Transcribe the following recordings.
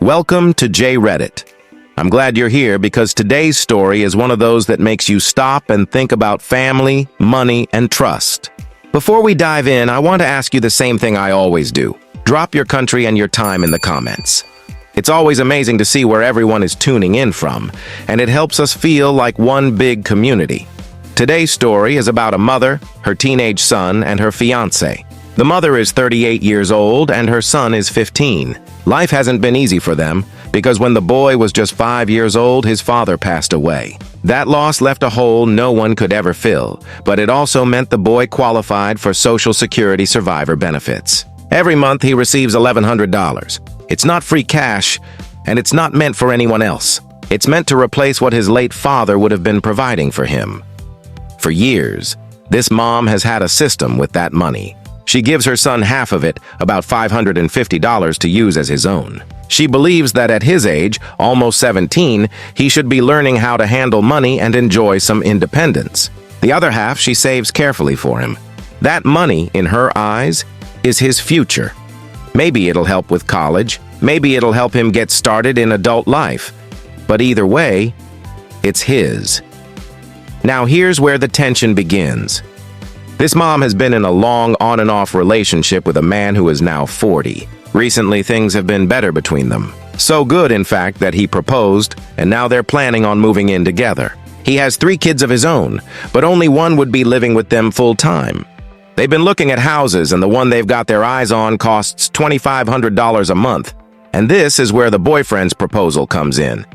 Welcome to J.Reddit. I'm glad you're here because today's story is one of those that makes you stop and think about family, money, and trust. Before we dive in, I want to ask you the same thing I always do. Drop your country and your time in the comments. It's always amazing to see where everyone is tuning in from, and it helps us feel like one big community. Today's story is about a mother, her teenage son, and her fiancé. The mother is 38 years old and her son is 15. Life hasn't been easy for them because when the boy was just 5 years old, his father passed away. That loss left a hole no one could ever fill, but it also meant the boy qualified for Social Security survivor benefits. Every month he receives $1,100. It's not free cash, and it's not meant for anyone else. It's meant to replace what his late father would have been providing for him. For years, this mom has had a system with that money. She gives her son half of it, about $550 to use as his own. She believes that at his age, almost 17, he should be learning how to handle money and enjoy some independence. The other half she saves carefully for him. That money, in her eyes, is his future. Maybe it'll help with college, maybe it'll help him get started in adult life. But either way, it's his. Now here's where the tension begins. This mom has been in a long on-and-off relationship with a man who is now 40. Recently, things have been better between them. So good, in fact, that he proposed, and now they're planning on moving in together. He has 3 kids of his own, but only one would be living with them full-time. They've been looking at houses, and the one they've got their eyes on costs $2,500 a month. And this is where the boyfriend's proposal comes in.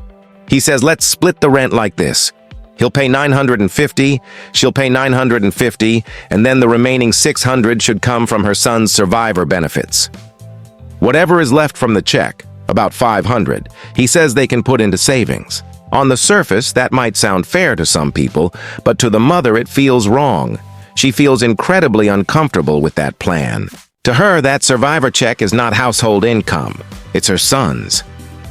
He says, let's split the rent like this. He'll pay $950, she'll pay $950, and then the remaining $600 should come from her son's survivor benefits. Whatever is left from the check, about $500, he says they can put into savings. On the surface, that might sound fair to some people, but to the mother it feels wrong. She feels incredibly uncomfortable with that plan. To her, that survivor check is not household income. It's her son's.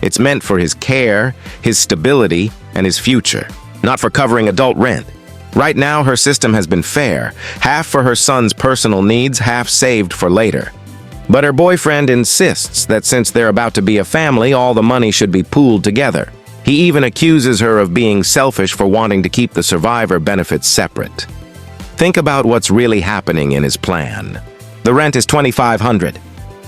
It's meant for his care, his stability, and his future. Not for covering adult rent. Right now, her system has been fair, half for her son's personal needs, half saved for later. But her boyfriend insists that since they're about to be a family, all the money should be pooled together. He even accuses her of being selfish for wanting to keep the survivor benefits separate. Think about what's really happening in his plan. The rent is $2,500.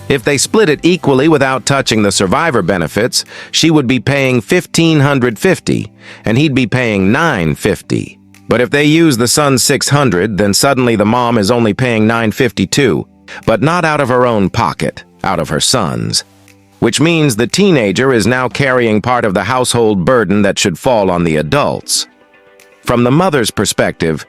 If they split it equally without touching the survivor benefits, she would be paying $1,550, and he'd be paying $950. But if they use the son's $600, then suddenly the mom is only paying $950 too, but not out of her own pocket, out of her son's. Which means the teenager is now carrying part of the household burden that should fall on the adults. From the mother's perspective,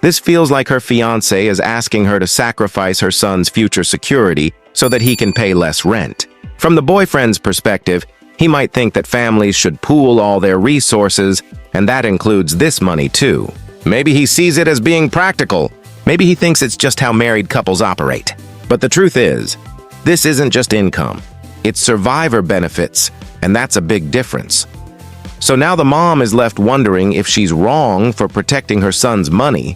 this feels like her fiancé is asking her to sacrifice her son's future security so that he can pay less rent. From the boyfriend's perspective, he might think that families should pool all their resources, and that includes this money too. Maybe he sees it as being practical. Maybe he thinks it's just how married couples operate. But the truth is, this isn't just income. It's survivor benefits, and that's a big difference. So now the mom is left wondering if she's wrong for protecting her son's money,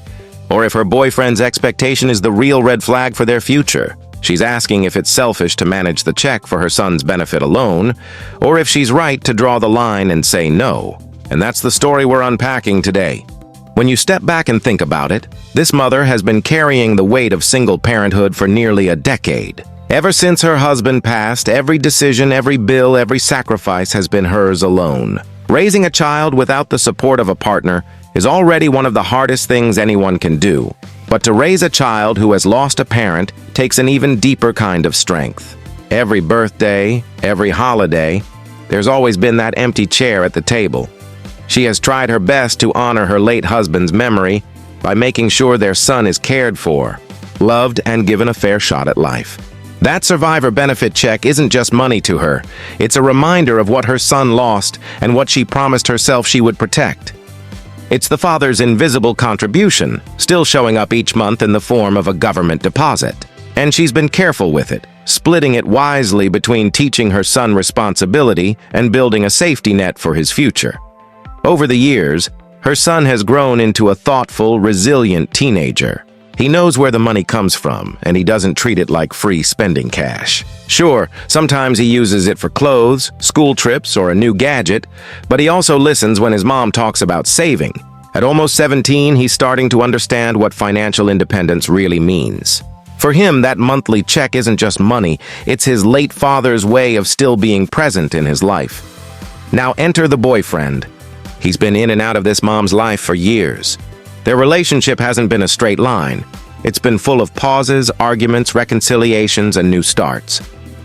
or if her boyfriend's expectation is the real red flag for their future. She's asking if it's selfish to manage the check for her son's benefit alone, or if she's right to draw the line and say no. And that's the story we're unpacking today. When you step back and think about it, this mother has been carrying the weight of single parenthood for nearly a decade. Ever since her husband passed, every decision, every bill, every sacrifice has been hers alone. Raising a child without the support of a partner is already one of the hardest things anyone can do. But to raise a child who has lost a parent takes an even deeper kind of strength. Every birthday, every holiday, there's always been that empty chair at the table. She has tried her best to honor her late husband's memory by making sure their son is cared for, loved, and given a fair shot at life. That survivor benefit check isn't just money to her. It's a reminder of what her son lost and what she promised herself she would protect. It's the father's invisible contribution, still showing up each month in the form of a government deposit. And she's been careful with it, splitting it wisely between teaching her son responsibility and building a safety net for his future. Over the years, her son has grown into a thoughtful, resilient teenager. He knows where the money comes from, and he doesn't treat it like free spending cash. Sure, sometimes he uses it for clothes, school trips, or a new gadget, but he also listens when his mom talks about saving. At almost 17, he's starting to understand what financial independence really means. For him, that monthly check isn't just money, it's his late father's way of still being present in his life. Now enter the boyfriend. He's been in and out of this mom's life for years. Their relationship hasn't been a straight line. It's been full of pauses, arguments, reconciliations, and new starts.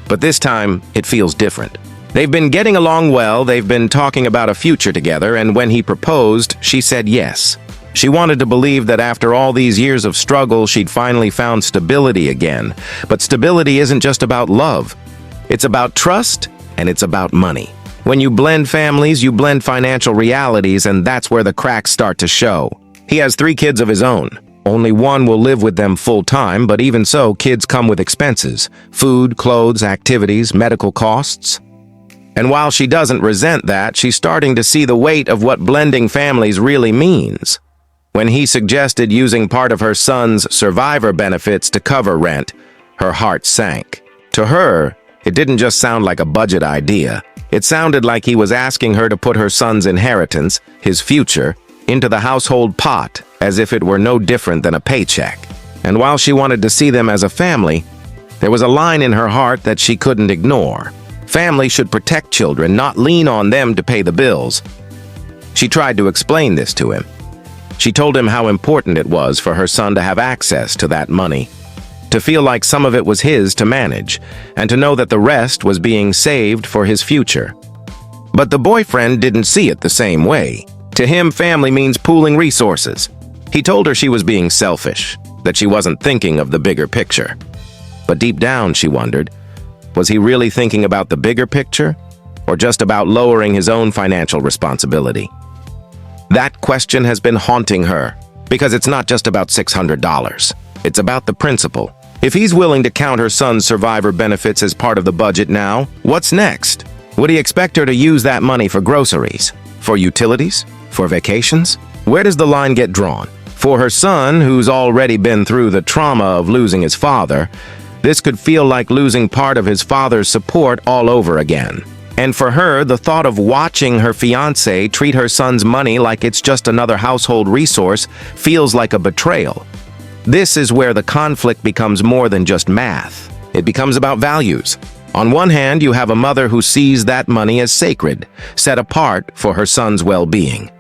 But this time, it feels different. They've been getting along well, they've been talking about a future together, and when he proposed, she said yes. She wanted to believe that after all these years of struggle, she'd finally found stability again. But stability isn't just about love. It's about trust, and it's about money. When you blend families, you blend financial realities, and that's where the cracks start to show. He has 3 kids of his own. Only one will live with them full-time, but even so, kids come with expenses: food, clothes, activities, medical costs. And while she doesn't resent that, she's starting to see the weight of what blending families really means. When he suggested using part of her son's survivor benefits to cover rent, her heart sank. To her, it didn't just sound like a budget idea. It sounded like he was asking her to put her son's inheritance, his future, into the household pot, as if it were no different than a paycheck. And while she wanted to see them as a family, there was a line in her heart that she couldn't ignore. Family should protect children, not lean on them to pay the bills. She tried to explain this to him. She told him how important it was for her son to have access to that money, to feel like some of it was his to manage, and to know that the rest was being saved for his future. But the boyfriend didn't see it the same way. To him, family means pooling resources. He told her she was being selfish, that she wasn't thinking of the bigger picture. But deep down, she wondered, was he really thinking about the bigger picture, or just about lowering his own financial responsibility? That question has been haunting her, because it's not just about $600. It's about the principle. If he's willing to count her son's survivor benefits as part of the budget now, what's next? Would he expect her to use that money for groceries? For utilities? For vacations? Where does the line get drawn? For her son, who's already been through the trauma of losing his father, this could feel like losing part of his father's support all over again. And for her, the thought of watching her fiancé treat her son's money like it's just another household resource feels like a betrayal. This is where the conflict becomes more than just math. It becomes about values. On one hand, you have a mother who sees that money as sacred, set apart for her son's well-being.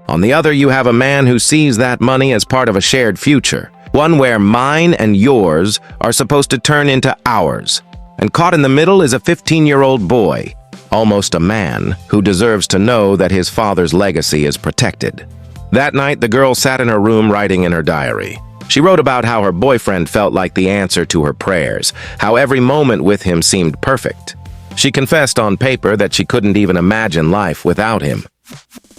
On the other, you have a man who sees that money as part of a shared future, one where mine and yours are supposed to turn into ours. And caught in the middle is a 15-year-old boy, almost a man, who deserves to know that his father's legacy is protected. That night, the girl sat in her room writing in her diary. She wrote about how her boyfriend felt like the answer to her prayers, how every moment with him seemed perfect. She confessed on paper that she couldn't even imagine life without him.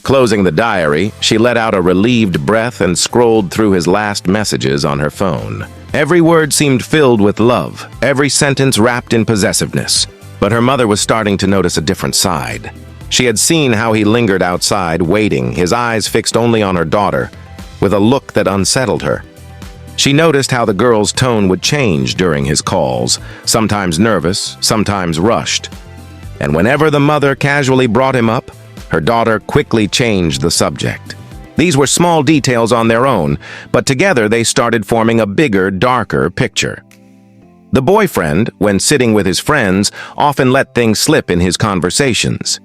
Closing the diary, she let out a relieved breath and scrolled through his last messages on her phone. Every word seemed filled with love, every sentence wrapped in possessiveness. But her mother was starting to notice a different side. She had seen how he lingered outside, waiting, his eyes fixed only on her daughter, with a look that unsettled her. She noticed how the girl's tone would change during his calls, sometimes nervous, sometimes rushed. And whenever the mother casually brought him up, her daughter quickly changed the subject. These were small details on their own, but together they started forming a bigger, darker picture. The boyfriend, when sitting with his friends, often let things slip in his conversations.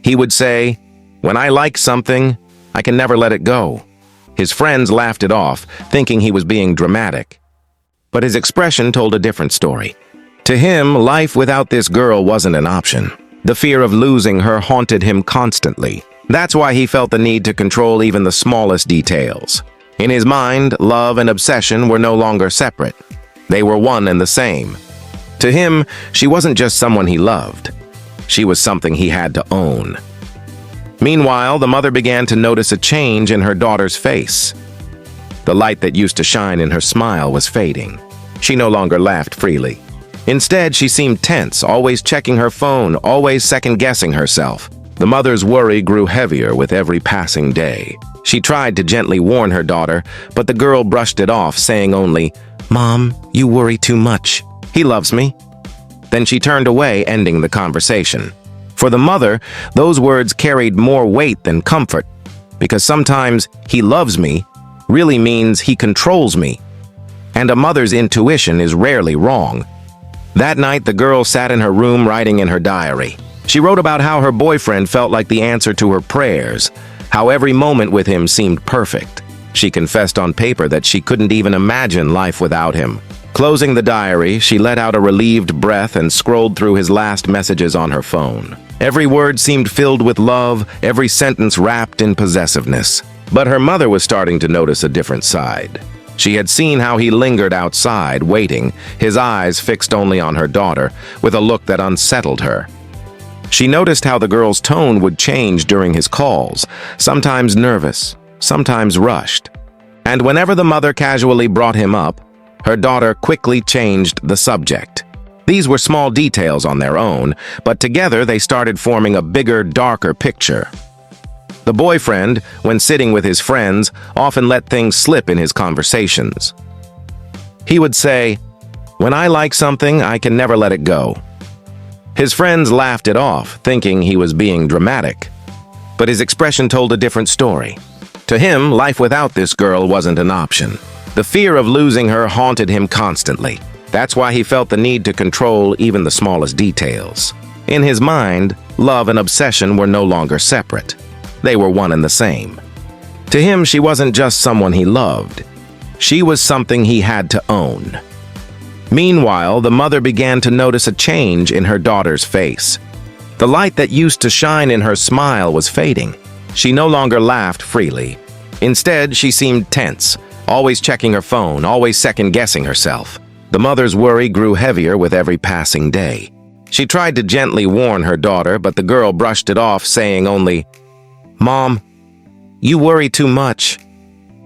He would say, "When I like something, I can never let it go." His friends laughed it off, thinking he was being dramatic. But his expression told a different story. To him, life without this girl wasn't an option. The fear of losing her haunted him constantly. That's why he felt the need to control even the smallest details. In his mind, love and obsession were no longer separate. They were one and the same. To him, she wasn't just someone he loved. She was something he had to own. Meanwhile, the mother began to notice a change in her daughter's face. The light that used to shine in her smile was fading. She no longer laughed freely. Instead, she seemed tense, always checking her phone, always second-guessing herself. The mother's worry grew heavier with every passing day. She tried to gently warn her daughter, but the girl brushed it off, saying only, "Mom, you worry too much. He loves me." Then she turned away, ending the conversation. For the mother, those words carried more weight than comfort, because sometimes "he loves me" really means "he controls me." And a mother's intuition is rarely wrong. That night, the girl sat in her room writing in her diary. She wrote about how her boyfriend felt like the answer to her prayers, how every moment with him seemed perfect. She confessed on paper that she couldn't even imagine life without him. Closing the diary, she let out a relieved breath and scrolled through his last messages on her phone. Every word seemed filled with love, every sentence wrapped in possessiveness. But her mother was starting to notice a different side. She had seen how he lingered outside, waiting, his eyes fixed only on her daughter, with a look that unsettled her. She noticed how the girl's tone would change during his calls, sometimes nervous, sometimes rushed. And whenever the mother casually brought him up, her daughter quickly changed the subject. These were small details on their own, but together they started forming a bigger, darker picture. The boyfriend, when sitting with his friends, often let things slip in his conversations. He would say, "When I like something, I can never let it go." His friends laughed it off, thinking he was being dramatic. But his expression told a different story. To him, life without this girl wasn't an option. The fear of losing her haunted him constantly. That's why he felt the need to control even the smallest details. In his mind, love and obsession were no longer separate. They were one and the same. To him, she wasn't just someone he loved. She was something he had to own. Meanwhile, the mother began to notice a change in her daughter's face. The light that used to shine in her smile was fading. She no longer laughed freely. Instead, she seemed tense, always checking her phone, always second-guessing herself. The mother's worry grew heavier with every passing day. She tried to gently warn her daughter, but the girl brushed it off, saying only, "Mom, you worry too much.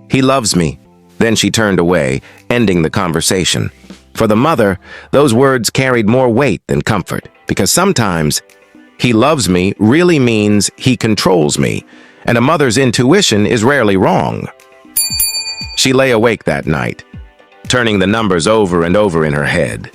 He loves me." Then she turned away, ending the conversation. For the mother, those words carried more weight than comfort, because sometimes "he loves me" really means "he controls me," and a mother's intuition is rarely wrong. She lay awake that night, turning the numbers over and over in her head.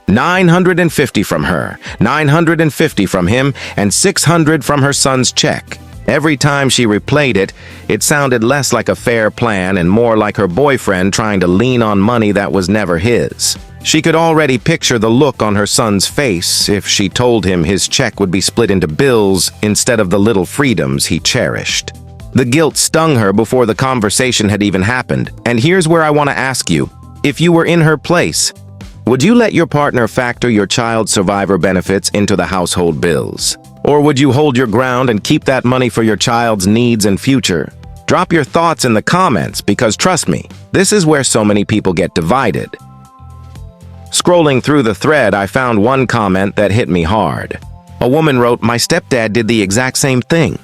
950 from her, 950 from him, and 600 from her son's check. Every time she replayed it, it sounded less like a fair plan and more like her boyfriend trying to lean on money that was never his. She could already picture the look on her son's face if she told him his check would be split into bills instead of the little freedoms he cherished. The guilt stung her before the conversation had even happened. And here's where I want to ask you, if you were in her place, would you let your partner factor your child's survivor benefits into the household bills? Or would you hold your ground and keep that money for your child's needs and future? Drop your thoughts in the comments because trust me, this is where so many people get divided. Scrolling through the thread, I found one comment that hit me hard. A woman wrote, "My stepdad did the exact same thing.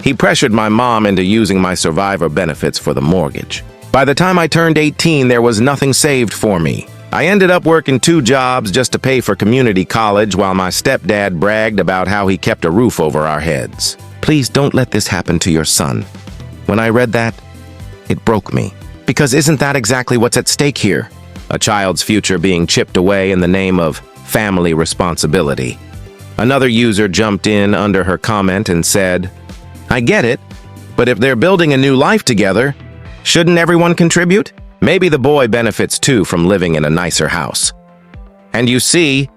He pressured my mom into using my survivor benefits for the mortgage. By the time I turned 18, there was nothing saved for me. I ended up working 2 jobs just to pay for community college while my stepdad bragged about how he kept a roof over our heads. Please don't let this happen to your son." When I read that, it broke me. Because isn't that exactly what's at stake here? A child's future being chipped away in the name of family responsibility. Another user jumped in under her comment and said, "I get it, but if they're building a new life together, shouldn't everyone contribute? Maybe the boy benefits too from living in a nicer house." And you see,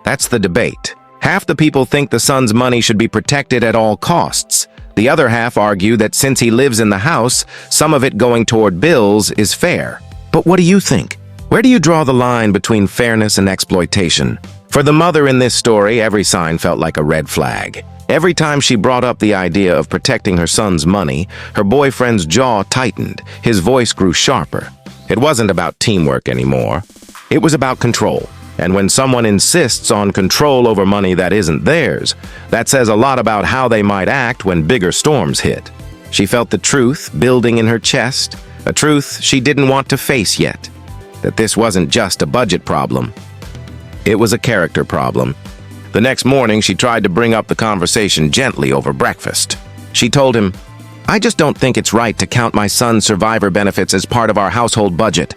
that's the debate. Half the people think the son's money should be protected at all costs. The other half argue that since he lives in the house, some of it going toward bills is fair. But what do you think? Where do you draw the line between fairness and exploitation? For the mother in this story, every sign felt like a red flag. Every time she brought up the idea of protecting her son's money, her boyfriend's jaw tightened, his voice grew sharper. It wasn't about teamwork anymore. It was about control. And when someone insists on control over money that isn't theirs, that says a lot about how they might act when bigger storms hit. She felt the truth building in her chest, a truth she didn't want to face yet. That this wasn't just a budget problem. It was a character problem. The next morning, she tried to bring up the conversation gently over breakfast. She told him, "I just don't think it's right to count my son's survivor benefits as part of our household budget."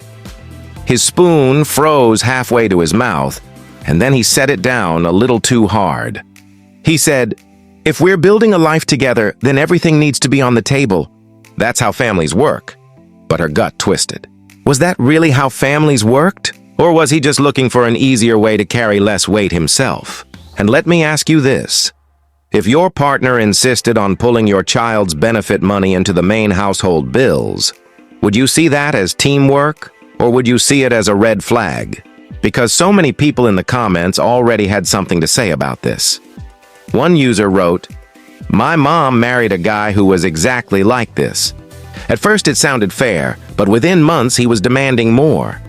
His spoon froze halfway to his mouth, and then he set it down a little too hard. He said, "If we're building a life together, then everything needs to be on the table. That's how families work." But her gut twisted. Was that really how families worked? Or was he just looking for an easier way to carry less weight himself? And let me ask you this. If your partner insisted on pulling your child's benefit money into the main household bills, would you see that as teamwork, or would you see it as a red flag? Because so many people in the comments already had something to say about this. One user wrote, "My mom married a guy who was exactly like this. At first it sounded fair, but within months he was demanding more.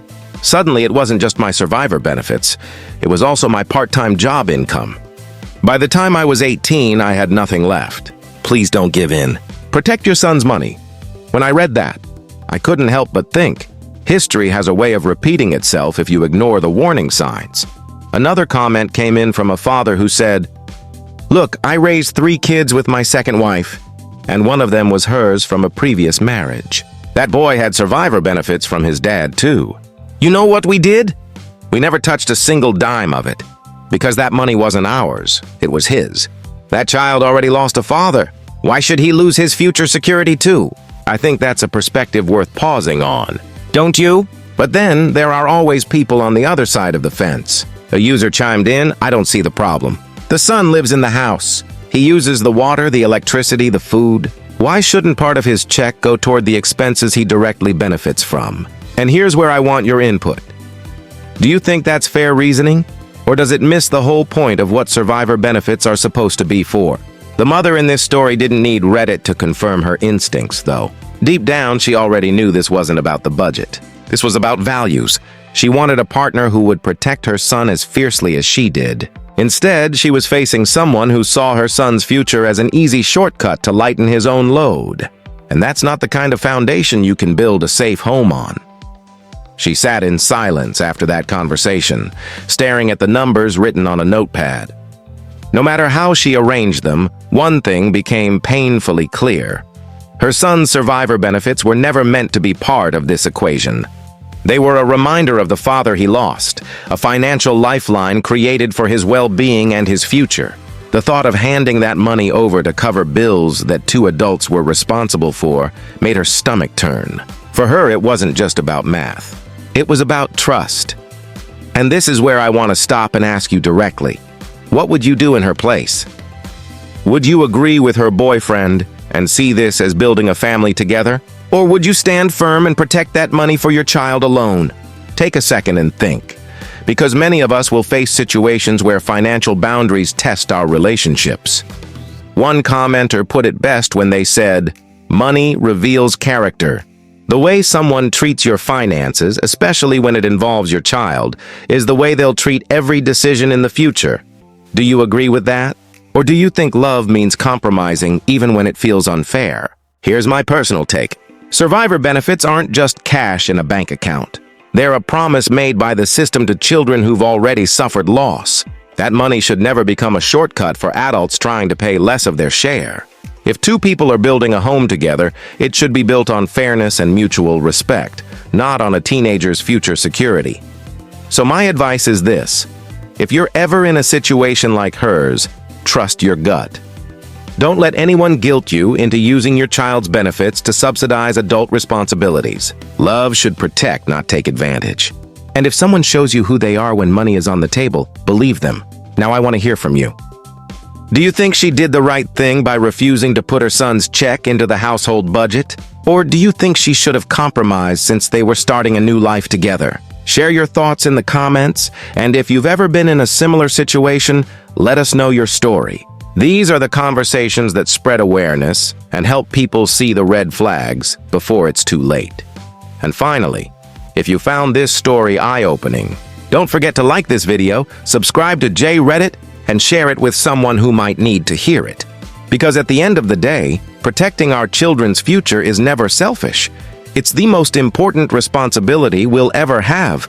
Suddenly it wasn't just my survivor benefits, it was also my part-time job income. By the time I was 18, I had nothing left. Please don't give in. Protect your son's money." When I read that, I couldn't help but think, history has a way of repeating itself if you ignore the warning signs. Another comment came in from a father who said, "Look, I raised 3 kids with my second wife, and one of them was hers from a previous marriage. That boy had survivor benefits from his dad, too. You know what we did? We never touched a single dime of it, because that money wasn't ours, it was his. That child already lost a father. Why should he lose his future security, too?" I think that's a perspective worth pausing on. Don't you? But then, there are always people on the other side of the fence. A user chimed in, "I don't see the problem. The son lives in the house. He uses the water, the electricity, the food. Why shouldn't part of his check go toward the expenses he directly benefits from?" And here's where I want your input. Do you think that's fair reasoning? Or does it miss the whole point of what survivor benefits are supposed to be for? The mother in this story didn't need Reddit to confirm her instincts, though. Deep down, she already knew this wasn't about the budget. This was about values. She wanted a partner who would protect her son as fiercely as she did. Instead, she was facing someone who saw her son's future as an easy shortcut to lighten his own load. And that's not the kind of foundation you can build a safe home on. She sat in silence after that conversation, staring at the numbers written on a notepad. No matter how she arranged them, one thing became painfully clear. Her son's survivor benefits were never meant to be part of this equation. They were a reminder of the father he lost, a financial lifeline created for his well-being and his future. The thought of handing that money over to cover bills that 2 adults were responsible for made her stomach turn. For her, it wasn't just about math. It was about trust. And this is where I want to stop and ask you directly. What would you do in her place? Would you agree with her boyfriend and see this as building a family together? Or would you stand firm and protect that money for your child alone? Take a second and think, because many of us will face situations where financial boundaries test our relationships. One commenter put it best when they said, "Money reveals character." The way someone treats your finances, especially when it involves your child, is the way they'll treat every decision in the future. Do you agree with that? Or do you think love means compromising even when it feels unfair? Here's my personal take. Survivor benefits aren't just cash in a bank account. They're a promise made by the system to children who've already suffered loss. That money should never become a shortcut for adults trying to pay less of their share. If 2 people are building a home together, it should be built on fairness and mutual respect, not on a teenager's future security. So my advice is this. If you're ever in a situation like hers, trust your gut. Don't let anyone guilt you into using your child's benefits to subsidize adult responsibilities. Love should protect, not take advantage. And if someone shows you who they are when money is on the table, believe them. Now I want to hear from you. Do you think she did the right thing by refusing to put her son's check into the household budget? Or do you think she should have compromised since they were starting a new life together? Share your thoughts in the comments, and if you've ever been in a similar situation, let us know your story. These are the conversations that spread awareness and help people see the red flags before it's too late. And finally, if you found this story eye-opening, don't forget to like this video, subscribe to J.Reddit, and share it with someone who might need to hear it. Because at the end of the day, protecting our children's future is never selfish. It's the most important responsibility we'll ever have,